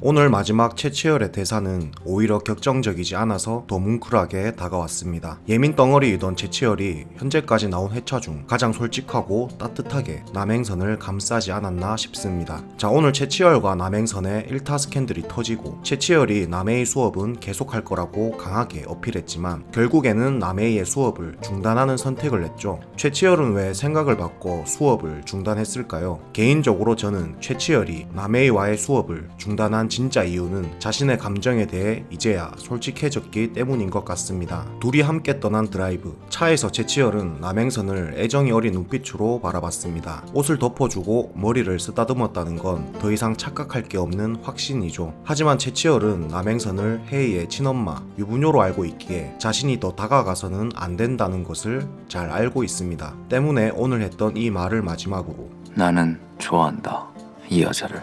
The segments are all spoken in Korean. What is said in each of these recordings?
오늘 마지막 최치열의 대사는 오히려 격정적이지 않아서 더 뭉클하게 다가왔습니다. 예민 덩어리이던 최치열이 현재까지 나온 회차 중 가장 솔직하고 따뜻하게 남행선을 감싸지 않았나 싶습니다. 자, 오늘 최치열과 남행선의 1타 스캔들이 터지고 최치열이 남해의 수업은 계속할 거라고 강하게 어필했지만 결국에는 남해의 수업을 중단하는 선택을 했죠. 최치열은 왜 생각을 바꿔 수업을 중단했을까요? 개인적으로 저는 최치열이 남해와의 수업을 중단한 진짜 이유는 자신의 감정에 대해 이제야 솔직해졌기 때문인 것 같습니다. 둘이 함께 떠난 드라이브, 차에서 최치열은 남행선을 애정이 어린 눈빛으로 바라봤습니다. 옷을 덮어주고 머리를 쓰다듬었다는 건 더 이상 착각할 게 없는 확신이죠. 하지만 최치열은 남행선을 혜희의 친엄마 유부녀로 알고 있기에 자신이 더 다가가서는 안 된다는 것을 잘 알고 있습니다. 때문에 오늘 했던 이 말을 마지막으로 나는 좋아한다. 이 여자를.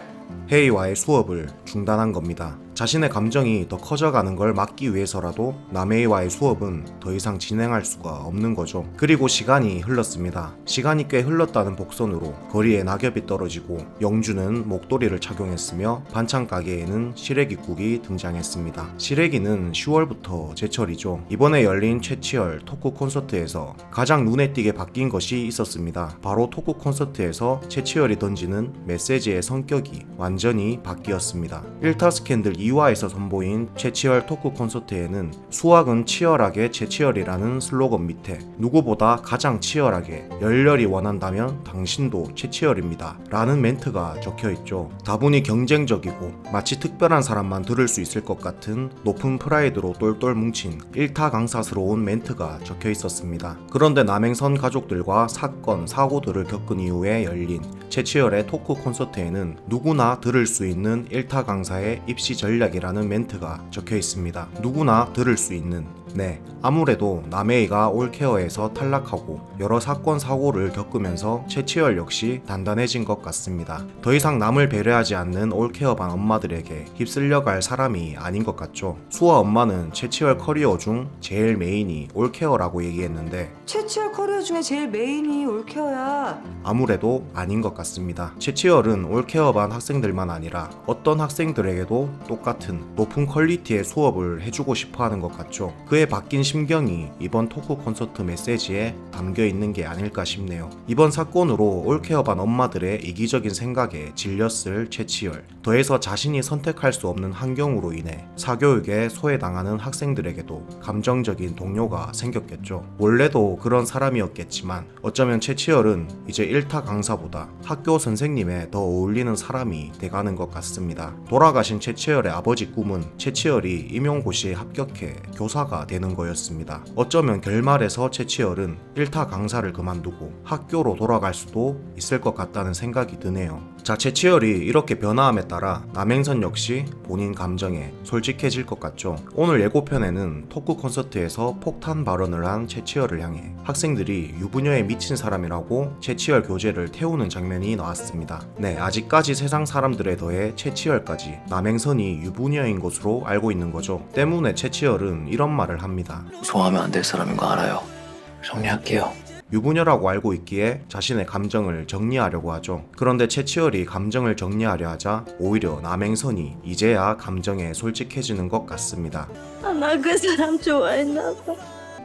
혜희와의 수업을 중단한 겁니다. 자신의 감정이 더 커져가는 걸 막기 위해서라도 남해와의 수업은 더 이상 진행할 수가 없는 거죠. 그리고 시간이 흘렀습니다. 시간이 꽤 흘렀다는 복선으로 거리에 낙엽이 떨어지고 영주는 목도리를 착용했으며 반찬 가게에는 시래기국이 등장했습니다. 시래기는 10월부터 제철이죠. 이번에 열린 최치열 토크 콘서트에서 가장 눈에 띄게 바뀐 것이 있었습니다. 바로 토크 콘서트에서 최치열이 던지는 메시지의 성격이 완전히 바뀌었습니다. 1타 스캔들 2화에서 선보인 최치열 토크 콘서트에는 수학은 치열하게 최치열이라는 슬로건 밑에 누구보다 가장 치열하게 열렬히 원한다면 당신도 최치열입니다 라는 멘트가 적혀있죠. 다분히 경쟁적이고 마치 특별한 사람만 들을 수 있을 것 같은 높은 프라이드로 똘똘 뭉친 1타 강사스러운 멘트가 적혀있었습니다. 그런데 남행선 가족들과 사건, 사고들을 겪은 이후에 열린 최치열의 토크 콘서트에는 누구나 들을 수 있는 1타 강사의 입시 전략이라는 멘트가 적혀 있습니다. 누구나 들을 수 있는. 네, 아무래도 남해이가 올케어에서 탈락하고 여러 사건 사고를 겪으면서 최치열 역시 단단해진 것 같습니다. 더 이상 남을 배려하지 않는 올케어반 엄마들에게 휩쓸려갈 사람이 아닌 것 같죠. 수아 엄마는 최치열 커리어 중 제일 메인이 올케어라고 얘기했는데 최치열 커리어 중에 제일 메인이 올케어야. 아무래도 아닌 것 같습니다. 최치열은 올케어반 학생들만 아니라 어떤 학생들에게도 똑같은 높은 퀄리티의 수업을 해주고 싶어하는 것 같죠. 그의 바뀐 심경이 이번 토크 콘서트 메시지에 담겨 있는 게 아닐까 싶네요. 이번 사건으로 올케어반 엄마들의 이기적인 생각에 질렸을 최치열, 더해서 자신이 선택할 수 없는 환경으로 인해 사교육에 소외당하는 학생들에게도 감정적인 동료가 생겼겠죠. 원래도 그런 사람이었겠지만 어쩌면 최치열은 이제 1타 강사보다 학교 선생님에 더 어울리는 사람이 돼가는 것 같습니다. 돌아가신 최치열의 아버지 꿈은 최치열이 임용고시에 합격해 교사가 되는 거였습니다. 어쩌면 결말에서 최치열은 1타 강사를 그만두고 학교로 돌아갈 수도 있을 것 같다는 생각이 드네요. 자, 최치열이 이렇게 변화함에 따라 남행선 역시 본인 감정에 솔직해질 것 같죠. 오늘 예고편에는 토크 콘서트에서 폭탄 발언을 한 최치열을 향해 학생들이 유부녀에 미친 사람이라고 최치열 교재를 태우는 장면이 나왔습니다. 네, 아직까지 세상 사람들에 더해 최치열까지 남행선이 유부녀인 것으로 알고 있는 거죠. 때문에 최치열은 이런 말을 합니다. 좋아하면 안 될 사람인 거 알아요. 정리할게요. 유부녀라고 알고 있기에 자신의 감정을 정리하려고 하죠. 그런데 최치열이 감정을 정리하려 하자 오히려 남행선이 이제야 감정에 솔직해지는 것 같습니다. 나 그 사람 좋아했나 봐.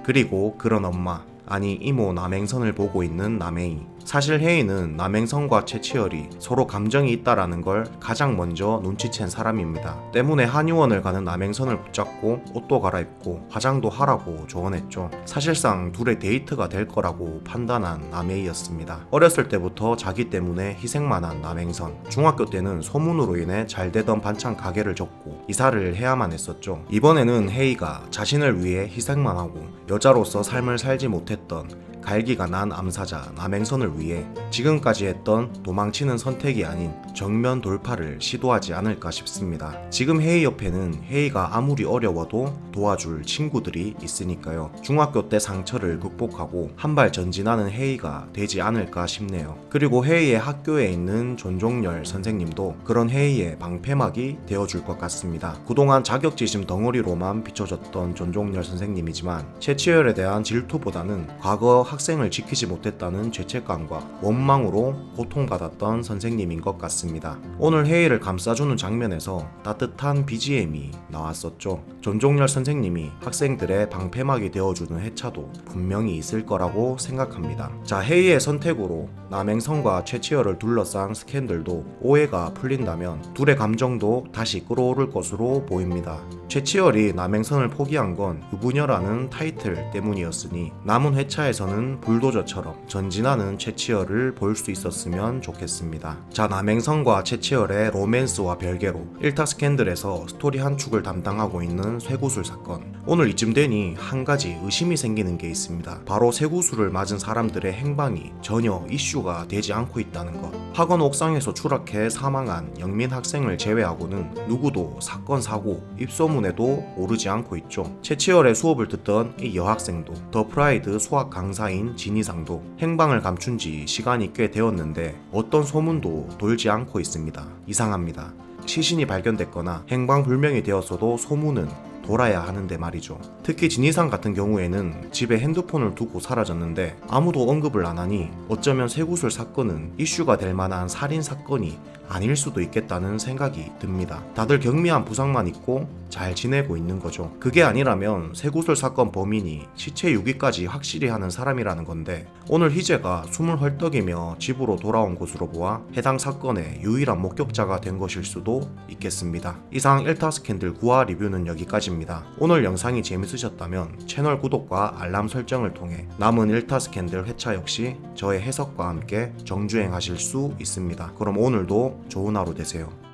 그리고 그런 엄마, 아니 이모 남행선을 보고 있는 남해이. 사실 혜희는 남행선과 최치열이 서로 감정이 있다라는 걸 가장 먼저 눈치챈 사람입니다. 때문에 한의원을 가는 남행선을 붙잡고 옷도 갈아입고 화장도 하라고 조언했죠. 사실상 둘의 데이트가 될 거라고 판단한 남해이였습니다. 어렸을 때부터 자기 때문에 희생만 한 남행선. 중학교 때는 소문으로 인해 잘 되던 반찬 가게를 접고 이사를 해야만 했었죠. 이번에는 혜희가 자신을 위해 희생만 하고 여자로서 삶을 살지 못했던 갈기가 난 암사자 남행선을 위해 지금까지 했던 도망치는 선택이 아닌 정면 돌파를 시도하지 않을까 싶습니다. 지금 혜희 옆에는 혜희가 아무리 어려워도 도와줄 친구들이 있으니까요. 중학교 때 상처를 극복하고 한 발 전진하는 혜희가 되지 않을까 싶네요. 그리고 혜희의 학교에 있는 존종열 선생님도 그런 혜희의 방패막이 되어줄 것 같습니다. 그동안 자격지심 덩어리로만 비춰졌던 존종열 선생님이지만 최치열에 대한 질투보다는 과거 학생을 지키지 못했다는 죄책감과 원망으로 고통받았던 선생님인 것 같습니다. 오늘 회의를 감싸주는 장면에서 따뜻한 BGM이 나왔었죠. 전종열 선생님이 학생들의 방패막이 되어주는 해차도 분명히 있을 거라고 생각합니다. 자, 회의의 선택으로 남행성과 최치열을 둘러싼 스캔들도 오해가 풀린다면 둘의 감정도 다시 끌어오를 것으로 보입니다. 최치열이 남행선을 포기한 건 유부녀라는 타이틀 때문이었으니 남은 회차에서는 불도저처럼 전진하는 최치열을 볼 수 있었으면 좋겠습니다. 자, 남행선과 최치열의 로맨스와 별개로 1타 스캔들에서 스토리 한 축을 담당하고 있는 쇠구슬 사건. 오늘 이쯤 되니 한 가지 의심이 생기는 게 있습니다. 바로 쇠구슬을 맞은 사람들의 행방이 전혀 이슈가 되지 않고 있다는 것. 학원 옥상에서 추락해 사망한 영민 학생을 제외하고는 누구도 사건 사고 입소문에도 오르지 않고 있죠. 최치열의 수업을 듣던 이 여학생도 더 프라이드 수학 강사인 진이상도 행방을 감춘 지 시간이 꽤 되었는데 어떤 소문도 돌지 않고 있습니다. 이상합니다. 시신이 발견됐거나 행방불명이 되었어도 소문은 돌아야 하는데 말이죠. 특히 진이상 같은 경우에는 집에 핸드폰을 두고 사라졌는데 아무도 언급을 안 하니 어쩌면 쇠구슬 사건은 이슈가 될 만한 살인 사건이 아닐 수도 있겠다는 생각이 듭니다. 다들 경미한 부상만 입고 잘 지내고 있는 거죠. 그게 아니라면 쇠구슬 사건 범인이 시체 유기까지 확실히 하는 사람이라는 건데 오늘 희재가 숨을 헐떡이며 집으로 돌아온 것으로 보아 해당 사건의 유일한 목격자가 된 것일 수도 있겠습니다. 이상 1타 스캔들 9화 리뷰는 여기까지입니다. 오늘 영상이 재밌으셨다면 채널 구독과 알람 설정을 통해 남은 1타 스캔들 회차 역시 저의 해석과 함께 정주행하실 수 있습니다. 그럼 오늘도 좋은 하루 되세요.